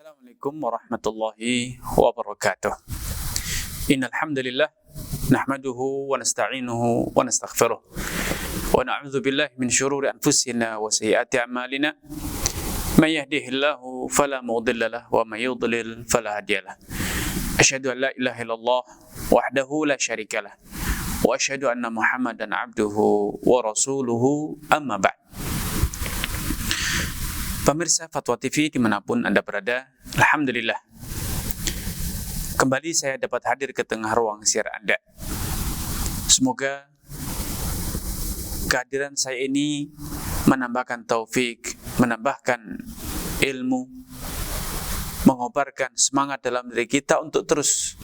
Assalamualaikum warahmatullahi wabarakatuh. Innal hamdalillah nahmaduhu wa nasta'inuhu wa nastaghfiruh wa na'udzu billahi min shururi anfusina wa sayyiati a'malina. May yahdihillahu fala mudilla lahu wa may yudlil fala hadiyalah. Asyhadu an la ilaha illallah wahdahu la syarika lah wa asyhadu anna Muhammadan 'abduhu wa rasuluhu amma ba'd. Pemirsa Fatwa TV dimanapun Anda berada, alhamdulillah kembali saya dapat hadir ke tengah ruang siar Anda. Semoga kehadiran saya ini menambahkan taufik, menambahkan ilmu, mengobarkan semangat dalam diri kita untuk terus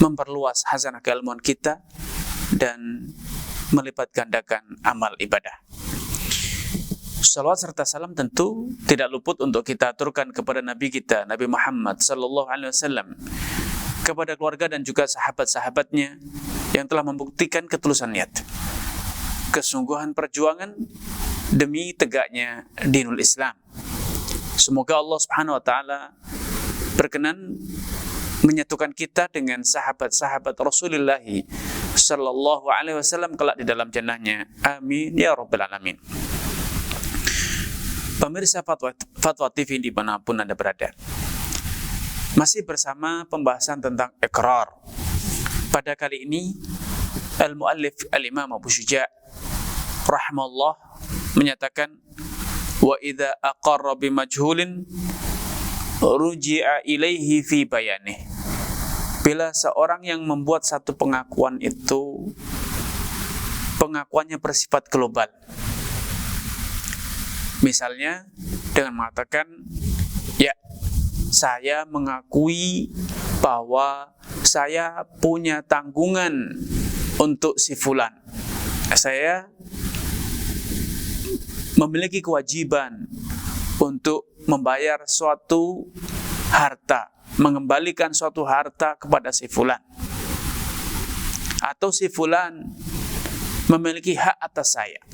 memperluas khazanah keilmuan kita dan melipat gandakan amal ibadah. Salawat serta salam tentu tidak luput untuk kita aturkan kepada Nabi kita, Nabi Muhammad sallallahu alaihi wasallam, kepada keluarga dan juga sahabat-sahabatnya yang telah membuktikan ketulusan niat, kesungguhan perjuangan demi tegaknya dinul Islam. Semoga Allah Subhanahu wa taala berkenan menyatukan kita dengan sahabat-sahabat Rasulullah sallallahu alaihi wasallam kelak di dalam jannahnya. Amin ya rabbal alamin. Pemirsa Fatwa TV dimanapun Anda berada, masih bersama pembahasan tentang iqrar. Pada kali ini al-muallif al-imam Abu Syuja' rahimahullah menyatakan, wa idza aqarra bi majhulin ruji'a ilaihi fi bayanih. Bila seorang yang membuat satu pengakuan itu pengakuannya bersifat global, misalnya dengan mengatakan, ya, saya mengakui bahwa saya punya tanggungan untuk si fulan. Saya memiliki kewajiban untuk membayar suatu harta, mengembalikan suatu harta kepada si fulan. Atau si fulan memiliki hak atas saya.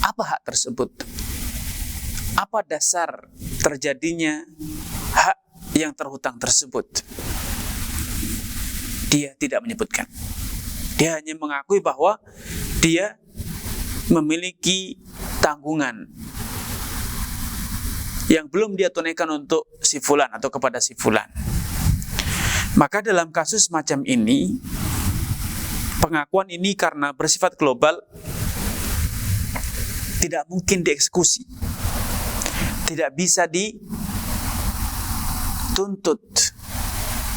Apa hak tersebut? Apa dasar terjadinya hak yang terhutang tersebut? Dia tidak menyebutkan. Dia hanya mengakui bahwa dia memiliki tanggungan yang belum dia tunaikan untuk si fulan atau kepada si fulan. Maka dalam kasus macam ini, pengakuan ini karena bersifat global, tidak mungkin dieksekusi, tidak bisa dituntut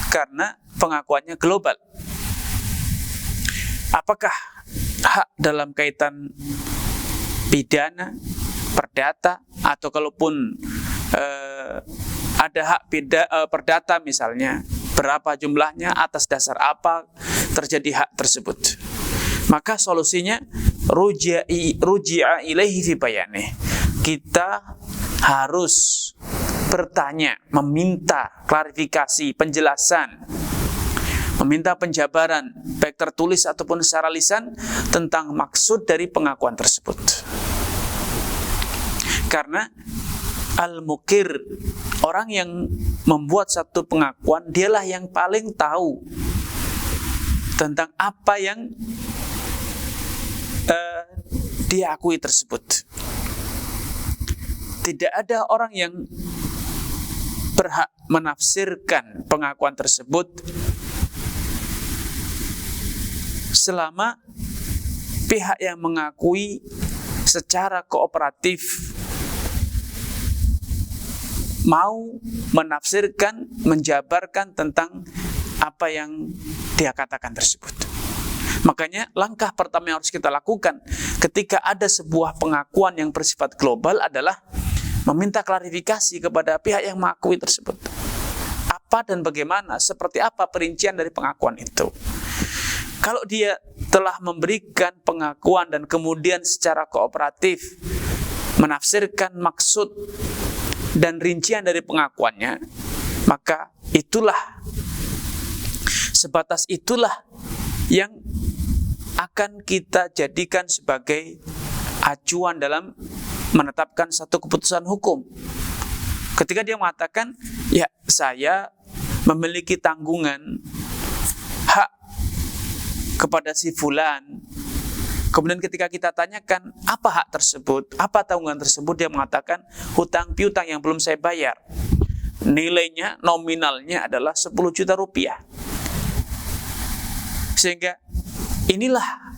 karena pengakuannya global. Apakah hak dalam kaitan pidana, perdata, atau kalaupun ada hak perdata misalnya, berapa jumlahnya, atas dasar apa terjadi hak tersebut? Maka solusinya ruji'a ilaihi fi bayanih. Kita harus bertanya, meminta klarifikasi, penjelasan, meminta penjabaran baik tertulis ataupun secara lisan tentang maksud dari pengakuan tersebut. Karena al-mukir, orang yang membuat satu pengakuan, dialah yang paling tahu tentang apa yang dia akui tersebut. Tidak ada orang yang berhak menafsirkan pengakuan tersebut selama pihak yang mengakui secara kooperatif mau menafsirkan, menjabarkan tentang apa yang dia katakan tersebut. Makanya langkah pertama yang harus kita lakukan ketika ada sebuah pengakuan yang bersifat global adalah meminta klarifikasi kepada pihak yang mengakui tersebut. Apa dan bagaimana, seperti apa perincian dari pengakuan itu. Kalau dia telah memberikan pengakuan dan kemudian secara kooperatif menafsirkan maksud dan rincian dari pengakuannya, maka sebatas itulah yang akan kita jadikan sebagai acuan dalam menetapkan satu keputusan hukum. Ketika dia mengatakan, ya saya memiliki tanggungan hak kepada si fulan. Kemudian ketika kita tanyakan apa hak tersebut, apa tanggungan tersebut, dia mengatakan hutang piutang yang belum saya bayar. Nilainya, nominalnya adalah 10 juta rupiah. Sehingga inilah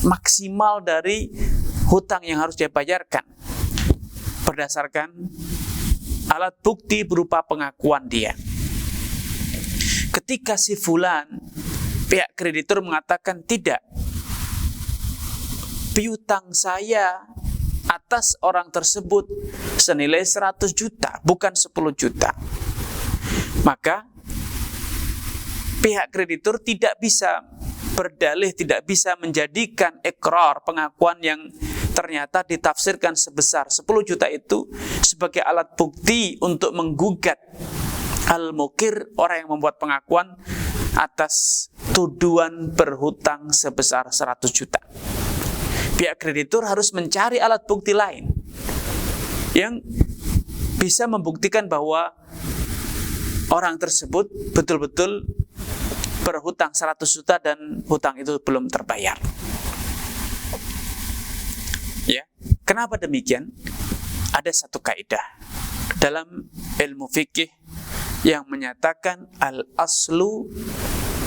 maksimal dari hutang yang harus dia bayarkan berdasarkan alat bukti berupa pengakuan dia. Ketika si fulan, pihak kreditur mengatakan tidak, piutang saya atas orang tersebut senilai 100 juta, bukan 10 juta. Maka pihak kreditur tidak bisa berdalih, tidak bisa menjadikan ikrar, pengakuan yang ternyata ditafsirkan sebesar 10 juta itu sebagai alat bukti untuk menggugat al-mukir, orang yang membuat pengakuan atas tuduhan berhutang sebesar 100 juta. Pihak kreditur harus mencari alat bukti lain yang bisa membuktikan bahwa orang tersebut betul-betul berhutang 100 juta dan hutang itu belum terbayar. Ya, kenapa demikian? Ada satu kaidah dalam ilmu fikih yang menyatakan al-aslu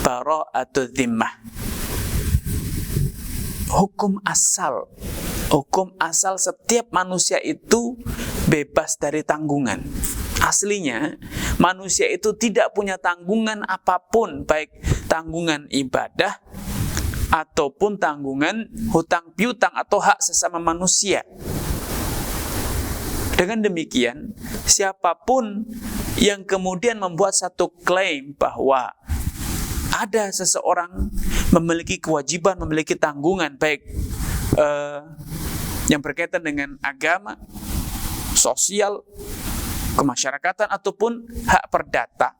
bara'atu dhimmah. Hukum asal setiap manusia itu bebas dari tanggungan. Aslinya manusia itu tidak punya tanggungan apapun, baik tanggungan ibadah ataupun tanggungan hutang piutang atau hak sesama manusia. Dengan demikian, siapapun yang kemudian membuat satu klaim bahwa ada seseorang memiliki kewajiban, memiliki tanggungan, baik yang berkaitan dengan agama, sosial, kemasyarakatan, ataupun hak perdata,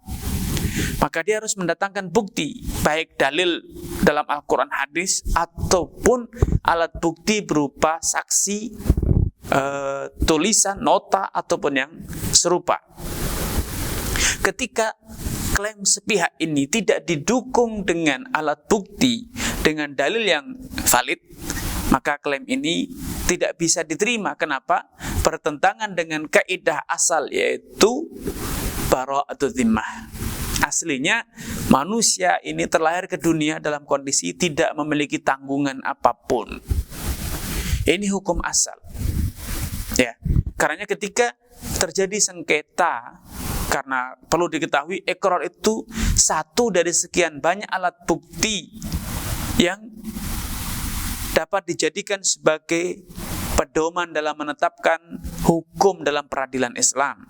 maka dia harus mendatangkan bukti, baik dalil dalam Al-Quran, hadis, ataupun alat bukti berupa saksi, tulisan, nota, ataupun yang serupa. Ketika klaim sepihak ini tidak didukung dengan alat bukti, dengan dalil yang valid, maka klaim ini tidak bisa diterima. Kenapa? Bertentangan dengan kaidah asal, yaitu bara'atu dhimmah. Aslinya manusia ini terlahir ke dunia dalam kondisi tidak memiliki tanggungan apapun. Ini hukum asal. Ya, karena ketika terjadi sengketa, karena perlu diketahui ikrar itu satu dari sekian banyak alat bukti yang dapat dijadikan sebagai pedoman dalam menetapkan hukum dalam peradilan Islam.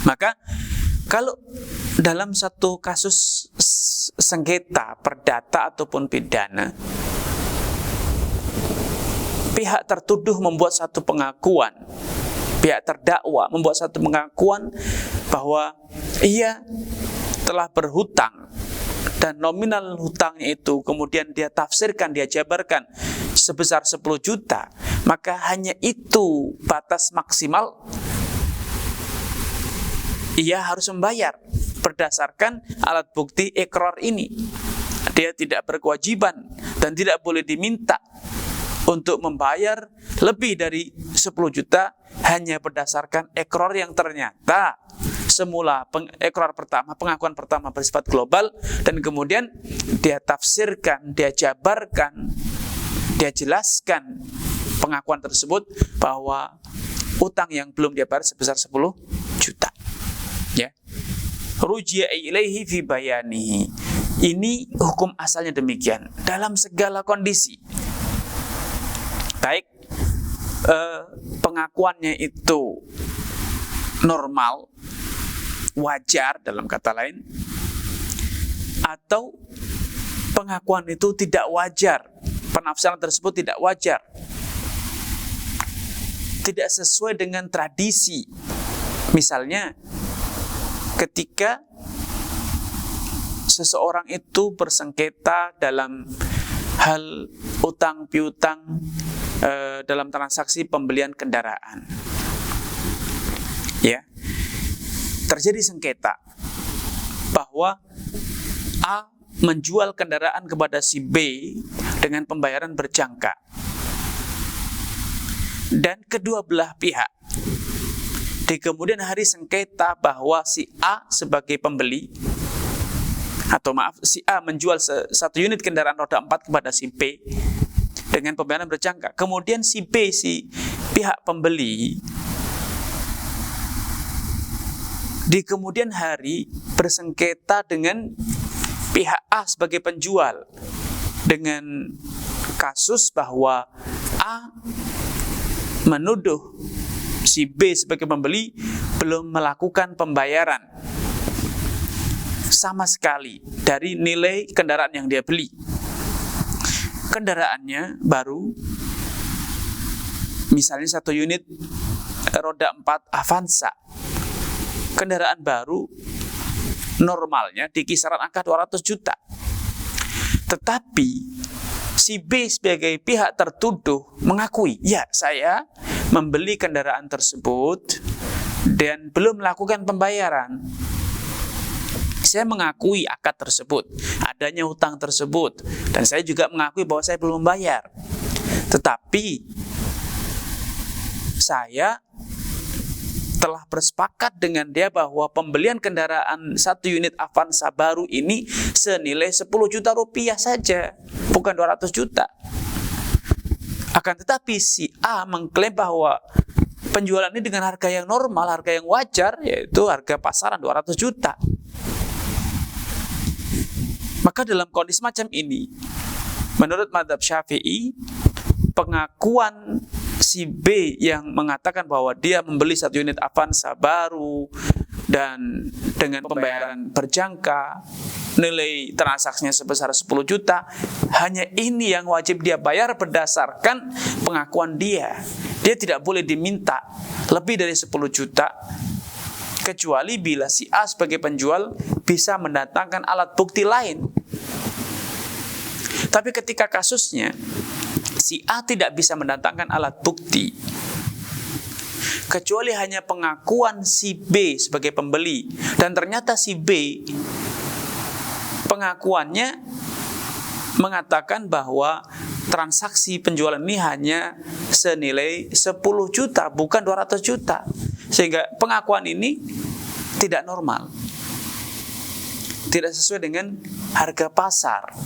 Maka kalau dalam satu kasus sengketa perdata ataupun pidana, pihak tertuduh membuat satu pengakuan, pihak terdakwa membuat satu pengakuan bahwa ia telah berhutang dan nominal hutangnya itu kemudian dia tafsirkan, dia jabarkan sebesar 10 juta, maka hanya itu batas maksimal ia harus membayar berdasarkan alat bukti ikrar ini. Dia tidak berkewajiban dan tidak boleh diminta untuk membayar lebih dari 10 juta hanya berdasarkan ikrar yang ternyata semula ikrar pertama, pengakuan pertama bersifat global, dan kemudian dia tafsirkan, dia jabarkan, dia jelaskan pengakuan tersebut bahwa utang yang belum dia bayar sebesar 10 juta. Ya. Ruji'a ilaihi fi bayanihi. Ini hukum asalnya demikian dalam segala kondisi. Baik pengakuannya itu normal, wajar dalam kata lain, atau pengakuan itu tidak wajar, penafsiran tersebut tidak wajar, tidak sesuai dengan tradisi. Misalnya ketika seseorang itu bersengketa dalam hal utang piutang dalam transaksi pembelian kendaraan. Ya, terjadi sengketa bahwa A menjual kendaraan kepada si B dengan pembayaran berjangka, dan kedua belah pihak di kemudian hari sengketa bahwa si A sebagai pembeli, atau maaf, si A menjual satu unit kendaraan roda 4 kepada si B dengan pembayaran berjangka. Kemudian si B, si pihak pembeli, di kemudian hari bersengketa dengan pihak A sebagai penjual dengan kasus bahwa A menuduh si B sebagai pembeli belum melakukan pembayaran sama sekali dari nilai kendaraan yang dia beli. Kendaraannya baru, misalnya satu unit roda 4 Avanza. Kendaraan baru normalnya di kisaran angka 200 juta. Tetapi si B sebagai pihak tertuduh mengakui, ya saya membeli kendaraan tersebut dan belum melakukan pembayaran. Saya mengakui akad tersebut, adanya hutang tersebut, dan saya juga mengakui bahwa saya belum membayar. Tetapi saya telah bersepakat dengan dia bahwa pembelian kendaraan satu unit Avanza baru ini senilai 10 juta rupiah saja, bukan 200 juta. Akan tetapi si A mengklaim bahwa penjualan ini dengan harga yang normal, harga yang wajar, yaitu harga pasaran 200 juta. Maka dalam kondisi macam ini, menurut mazhab Syafi'i, pengakuan si B yang mengatakan bahwa dia membeli satu unit Avanza baru dan dengan pembayaran berjangka, nilai transaksinya sebesar 10 juta, hanya ini yang wajib dia bayar berdasarkan pengakuan dia. Dia tidak boleh diminta lebih dari 10 juta, kecuali bila si A sebagai penjual bisa mendatangkan alat bukti lain. Tapi ketika kasusnya si A tidak bisa mendatangkan alat bukti, kecuali hanya pengakuan si B sebagai pembeli, dan ternyata si B pengakuannya mengatakan bahwa transaksi penjualan ini hanya senilai 10 juta, bukan 200 juta. Sehingga pengakuan ini tidak normal, tidak sesuai dengan harga pasar.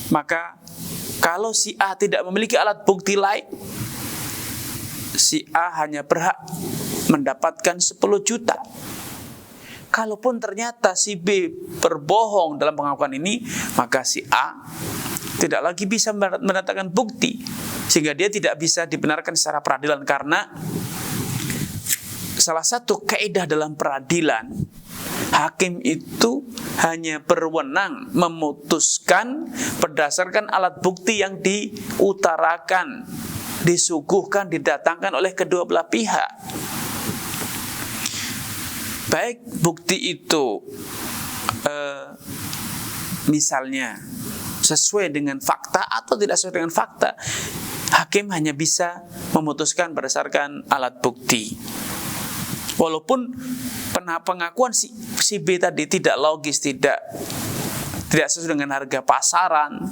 Maka kalau si A tidak memiliki alat bukti lain, si A hanya berhak mendapatkan 10 juta. Kalaupun ternyata si B berbohong dalam pengakuan ini, maka si A tidak lagi bisa mendatangkan bukti, sehingga dia tidak bisa dibenarkan secara peradilan. Karena salah satu kaidah dalam peradilan, hakim itu hanya berwenang memutuskan berdasarkan alat bukti yang diutarakan, disuguhkan, didatangkan oleh kedua belah pihak. Baik bukti itu misalnya sesuai dengan fakta atau tidak sesuai dengan fakta, hakim hanya bisa memutuskan berdasarkan alat bukti. Walaupun pengakuan si B tadi tidak logis, tidak sesuai dengan harga pasaran,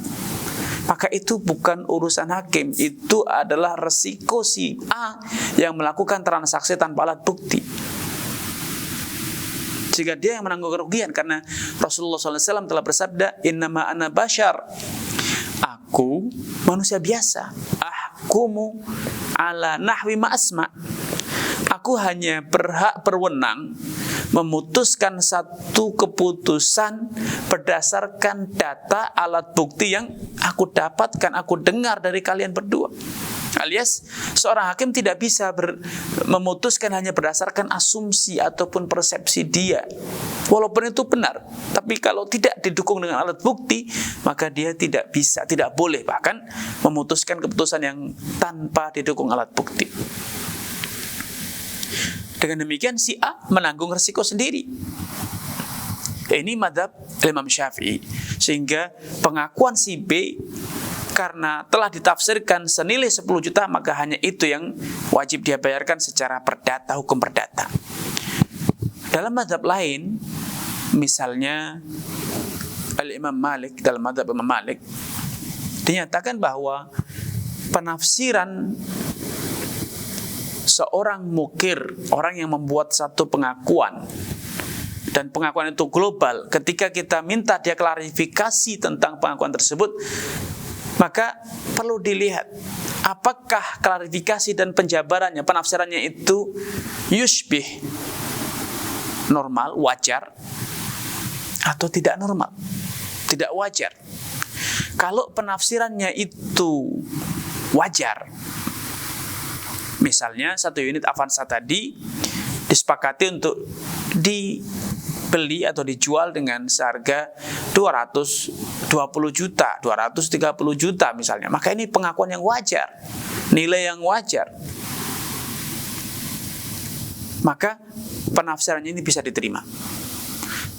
maka itu bukan urusan hakim. Itu adalah resiko si A yang melakukan transaksi tanpa alat bukti, sehingga dia yang menanggung kerugian. Karena Rasulullah SAW telah bersabda, innama ana bashar, aku manusia biasa, ahkumu ala nahwi ma asma, aku hanya berwenang memutuskan satu keputusan berdasarkan data alat bukti yang aku dapatkan, aku dengar dari kalian berdua. Alias seorang hakim tidak bisa memutuskan hanya berdasarkan asumsi ataupun persepsi dia, walaupun itu benar. Tapi kalau tidak didukung dengan alat bukti, maka dia tidak bisa, tidak boleh bahkan memutuskan keputusan yang tanpa didukung alat bukti. Dengan demikian si A menanggung resiko sendiri. Ini mazhab Imam Syafi'i. Sehingga pengakuan si B karena telah ditafsirkan senilai 10 juta, maka hanya itu yang wajib dia bayarkan secara perdata, hukum perdata. Dalam mazhab lain, misalnya Al-Imam Malik, dalam mazhab Imam Malik dinyatakan bahwa penafsiran seorang mukir, orang yang membuat satu pengakuan, dan pengakuan itu global, ketika kita minta dia klarifikasi tentang pengakuan tersebut, maka perlu dilihat apakah klarifikasi dan penjabarannya, penafsirannya itu yushbih, normal, wajar, atau tidak normal, tidak wajar. Kalau penafsirannya itu wajar, misalnya satu unit Avanza tadi disepakati untuk dibeli atau dijual dengan seharga 220 juta, 230 juta misalnya, maka ini pengakuan yang wajar, nilai yang wajar, maka penafsirannya ini bisa diterima.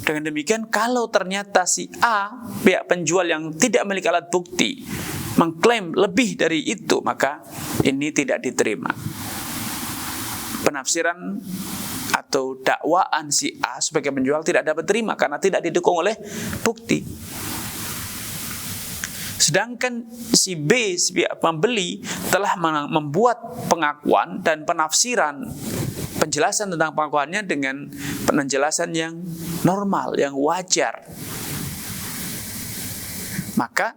Dengan demikian, kalau ternyata si A, pihak penjual yang tidak memiliki alat bukti, mengklaim lebih dari itu, maka ini tidak diterima. Penafsiran atau dakwaan si A sebagai penjual tidak dapat terima karena tidak didukung oleh bukti. Sedangkan si B, si pihak pembeli, telah membuat pengakuan dan penafsiran, penjelasan tentang pengakuannya dengan penjelasan yang normal, yang wajar. Maka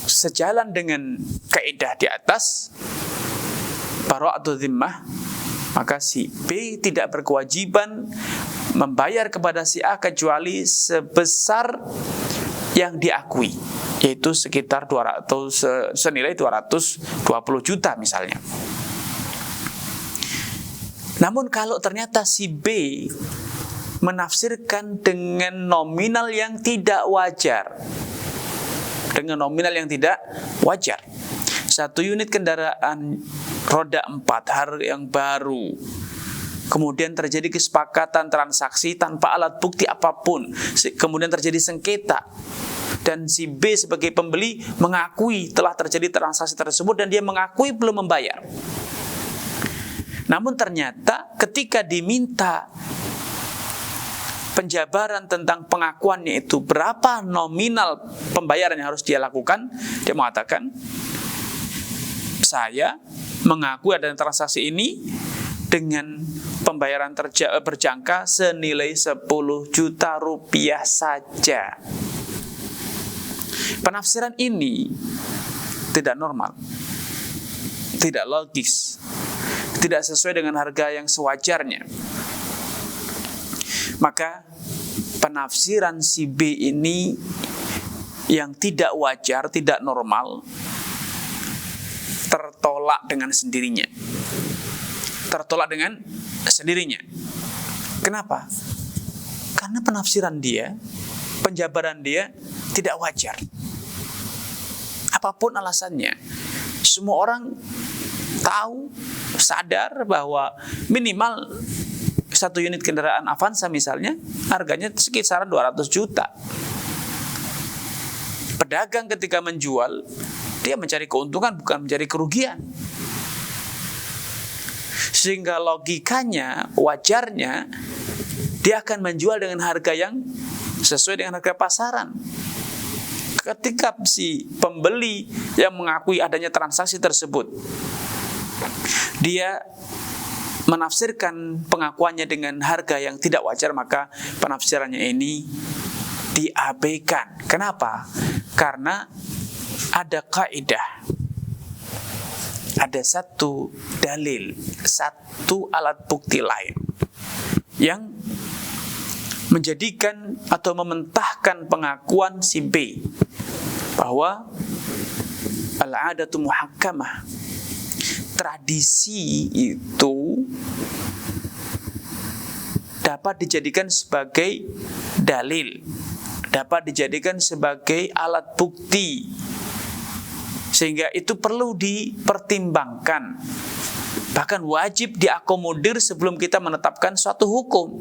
sejalan dengan kaidah di atas, bara'atu dhimmah, maka si B tidak berkewajiban membayar kepada si A kecuali sebesar yang diakui, yaitu sekitar 200, senilai 220 juta misalnya. Namun kalau ternyata si B menafsirkan dengan nominal yang tidak wajar, dengan nominal yang tidak wajar, satu unit kendaraan roda 4 hari yang baru, kemudian terjadi kesepakatan transaksi tanpa alat bukti apapun, kemudian terjadi sengketa, dan si B sebagai pembeli mengakui telah terjadi transaksi tersebut dan dia mengakui belum membayar. Namun ternyata ketika diminta penjabaran tentang pengakuannya itu berapa nominal pembayaran yang harus dia lakukan, dia mengatakan, saya mengakui ada transaksi ini dengan pembayaran berjangka senilai 10 juta rupiah saja. Penafsiran ini tidak normal, tidak logis, tidak sesuai dengan harga yang sewajarnya. Maka penafsiran si B ini yang tidak wajar, tidak normal, tertolak dengan sendirinya. Tertolak dengan sendirinya. Kenapa? Karena penafsiran dia, penjabaran dia tidak wajar. Apapun alasannya, semua orang tahu, sadar bahwa minimal satu unit kendaraan Avanza misalnya harganya sekitar 200 juta. Pedagang ketika menjual, dia mencari keuntungan bukan mencari kerugian. Sehingga logikanya, wajarnya, dia akan menjual dengan harga yang sesuai dengan harga pasaran. Ketika si pembeli yang mengakui adanya transaksi tersebut, dia menafsirkan pengakuannya dengan harga yang tidak wajar, maka penafsirannya ini diabaikan. Kenapa? Karena ada kaidah, ada satu dalil, satu alat bukti lain yang menjadikan atau mementahkan pengakuan si B bahwa al-'adatu muhakkamah, tradisi itu dapat dijadikan sebagai dalil, dapat dijadikan sebagai alat bukti, sehingga itu perlu dipertimbangkan, bahkan wajib diakomodir sebelum kita menetapkan suatu hukum.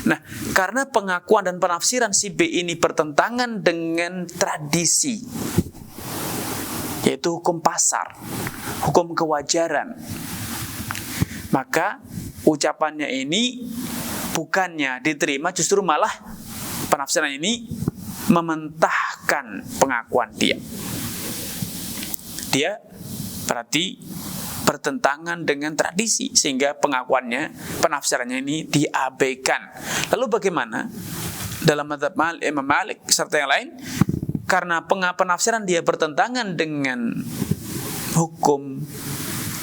Nah, karena pengakuan dan penafsiran si B ini bertentangan dengan tradisi, yaitu hukum pasar, hukum kewajaran, maka ucapannya ini bukannya diterima, justru malah penafsiran ini mementahkan pengakuan dia. Dia berarti bertentangan dengan tradisi, sehingga pengakuannya, penafsirannya ini diabaikan. Lalu bagaimana dalam mazhab Imam Malik serta yang lain? Karena penafsiran dia bertentangan dengan hukum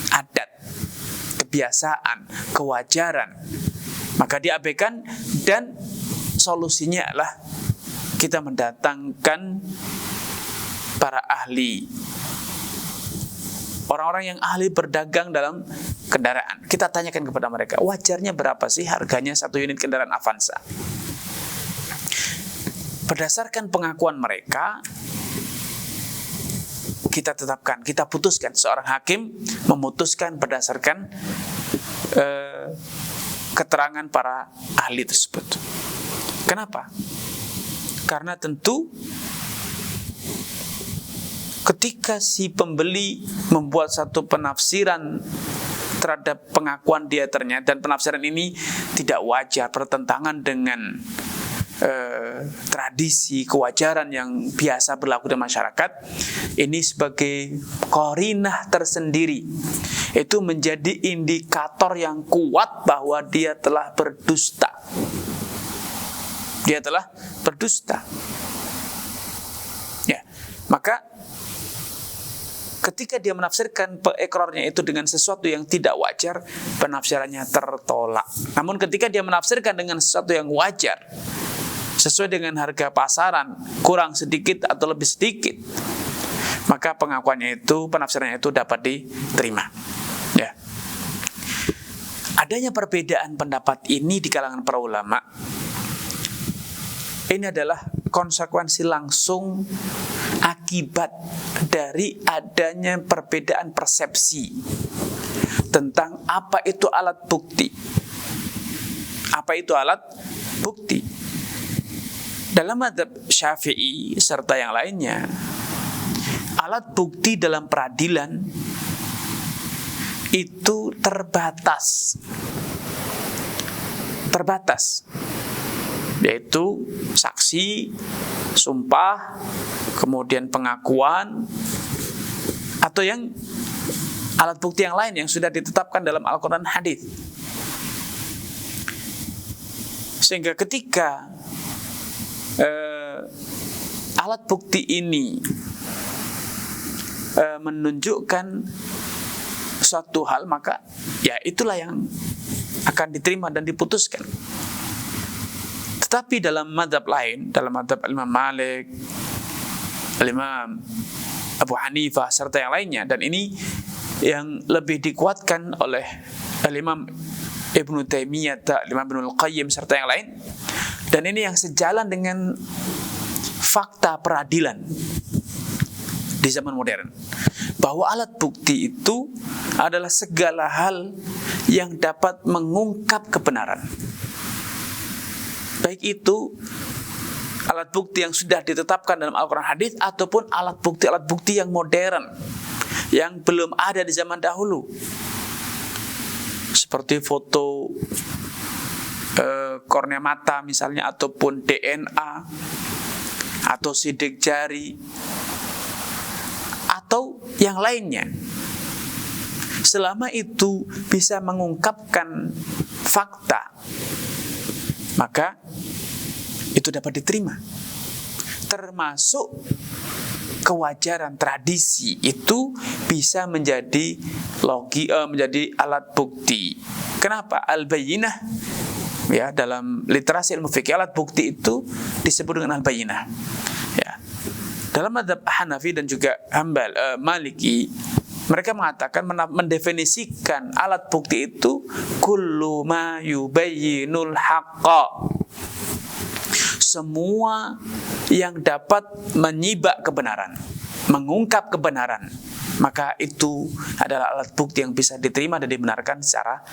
adat, kebiasaan, kewajaran, maka diabaikan, dan solusinya adalah kita mendatangkan para ahli, orang-orang yang ahli berdagang dalam kendaraan. Kita tanyakan kepada mereka, wajarnya berapa sih harganya satu unit kendaraan Avanza? Berdasarkan pengakuan mereka, kita tetapkan, kita putuskan. Seorang hakim memutuskan berdasarkan keterangan para ahli tersebut. Kenapa? Karena tentu ketika si pembeli membuat satu penafsiran terhadap pengakuan dia ternyata, dan penafsiran ini tidak wajar, bertentangan dengan tradisi, kewajaran yang biasa berlaku di masyarakat, ini sebagai qarinah tersendiri, itu menjadi indikator yang kuat bahwa dia telah berdusta. Dia telah berdusta. Ya, maka ketika dia menafsirkan ikrarnya itu dengan sesuatu yang tidak wajar, penafsirannya tertolak. Namun ketika dia menafsirkan dengan sesuatu yang wajar, sesuai dengan harga pasaran, kurang sedikit atau lebih sedikit, maka pengakuannya itu, penafsirannya itu dapat diterima. Ya. Adanya perbedaan pendapat ini di kalangan para ulama, ini adalah konsekuensi langsung akibat dari adanya perbedaan persepsi tentang apa itu alat bukti. Apa itu alat bukti? Dalam mazhab Syafi'i serta yang lainnya, alat bukti dalam peradilan itu terbatas. Terbatas. Yaitu saksi, sumpah, kemudian pengakuan, atau yang alat bukti yang lain yang sudah ditetapkan dalam Al-Quran hadis. Sehingga ketika alat bukti ini menunjukkan suatu hal, maka ya itulah yang akan diterima dan diputuskan. Tetapi dalam mazhab lain, dalam mazhab Imam Malik, Imam Abu Hanifah serta yang lainnya, dan ini yang lebih dikuatkan oleh Imam Ibnu Taimiyah, Imam Ibnul Qayyim serta yang lain, dan ini yang sejalan dengan fakta peradilan di zaman modern, bahwa alat bukti itu adalah segala hal yang dapat mengungkap kebenaran. Baik itu alat bukti yang sudah ditetapkan dalam Al-Quran hadis, ataupun alat bukti yang modern yang belum ada di zaman dahulu, seperti foto kornea mata misalnya, ataupun DNA, atau sidik jari, atau yang lainnya. Selama itu bisa mengungkapkan fakta, maka itu dapat diterima. Termasuk kewajaran tradisi itu bisa menjadi menjadi alat bukti. Kenapa? Al-bayyinah, ya, dalam literasi ilmu fikih, alat bukti itu disebut dengan al-bayyinah. Ya. Dalam mazhab Hanafi dan juga Maliki, mereka mengatakan, mendefinisikan alat bukti itu kullu ma yubayyinul haqqa, semua yang dapat menyibak kebenaran, mengungkap kebenaran, maka itu adalah alat bukti yang bisa diterima dan dibenarkan secara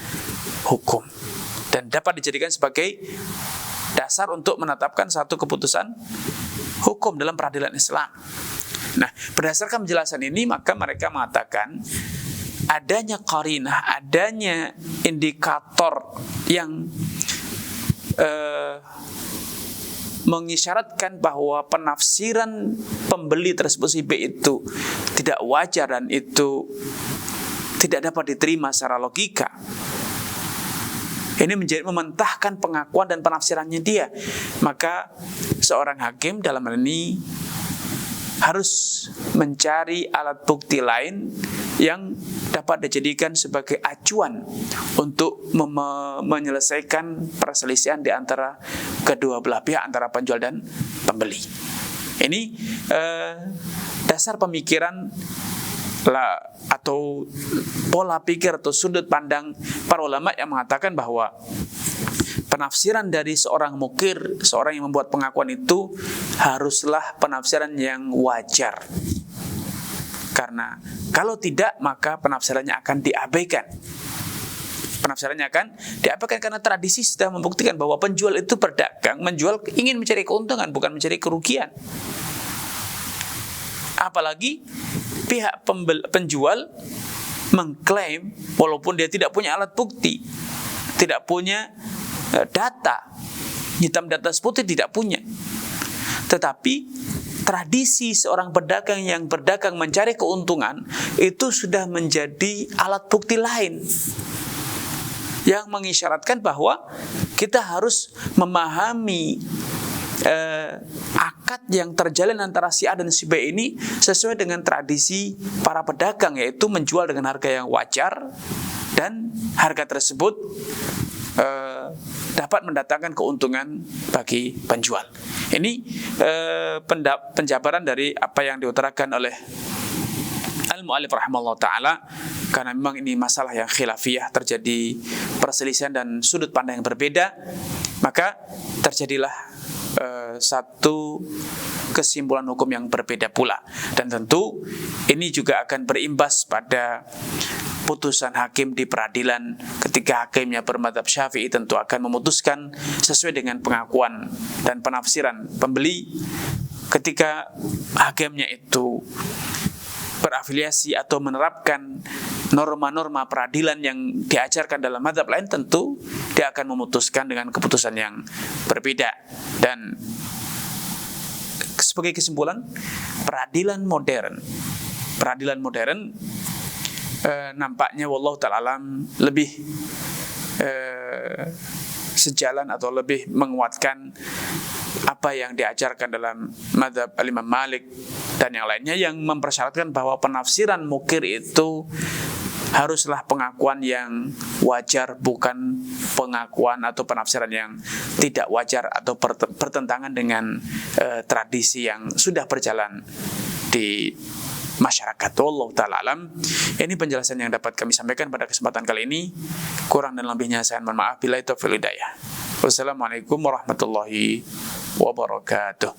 hukum. dan dapat dijadikan sebagai dasar untuk menetapkan satu keputusan hukum dalam peradilan Islam. Nah, berdasarkan penjelasan ini maka mereka mengatakan adanya qarinah, adanya indikator yang mengisyaratkan bahwa penafsiran pembeli tersebut si B itu tidak wajar dan itu tidak dapat diterima secara logika. Ini menjadi mementahkan pengakuan dan penafsirannya dia. Maka seorang hakim dalam hal ini harus mencari alat bukti lain yang dapat dijadikan sebagai acuan untuk menyelesaikan perselisihan di antara kedua belah pihak, antara penjual dan pembeli. Ini dasar pemikiran atau pola pikir atau sudut pandang para ulama yang mengatakan bahwa penafsiran dari seorang mukir, seorang yang membuat pengakuan itu haruslah penafsiran yang wajar. Karena kalau tidak maka penafsirannya akan diabaikan. Penafsirannya akan diabaikan karena tradisi sudah membuktikan bahwa penjual itu berdagang, menjual ingin mencari keuntungan bukan mencari kerugian. Apalagi pihak penjual mengklaim walaupun dia tidak punya alat bukti, tidak punya data, hitam data putih tidak punya. Tetapi tradisi seorang pedagang yang berdagang mencari keuntungan itu sudah menjadi alat bukti lain yang mengisyaratkan bahwa kita harus memahami akad yang terjalin antara si A dan si B ini sesuai dengan tradisi para pedagang, yaitu menjual dengan harga yang wajar dan harga tersebut dapat mendatangkan keuntungan bagi penjual. Ini penjabaran dari apa yang diutarakan oleh al-mu'allif rahimahullah ta'ala, karena memang ini masalah yang khilafiyah, terjadi perselisihan dan sudut pandang yang berbeda, maka terjadilah satu kesimpulan hukum yang berbeda pula. Dan tentu ini juga akan berimbas pada putusan hakim di peradilan. Ketika hakimnya bermadzhab Syafi'i tentu akan memutuskan sesuai dengan pengakuan dan penafsiran pembeli. Ketika hakimnya itu berafiliasi atau menerapkan norma-norma peradilan yang diajarkan dalam mazhab lain, tentu dia akan memutuskan dengan keputusan yang berbeda. Dan sebagai kesimpulan, peradilan modern nampaknya wallahu ta'ala alam lebih sejalan atau lebih menguatkan apa yang diajarkan dalam mazhab Imam Malik dan yang lainnya, yang mempersyaratkan bahwa penafsiran mukir itu haruslah pengakuan yang wajar, bukan pengakuan atau penafsiran yang tidak wajar atau bertentangan dengan tradisi yang sudah berjalan di masyarakat. Wallahu ta'ala alam. Ini penjelasan yang dapat kami sampaikan pada kesempatan kali ini. Kurang dan lebihnya saya mohon maaf. Billahi taufiq wal hidayah. Wassalamualaikum warahmatullahi wabarakatuh.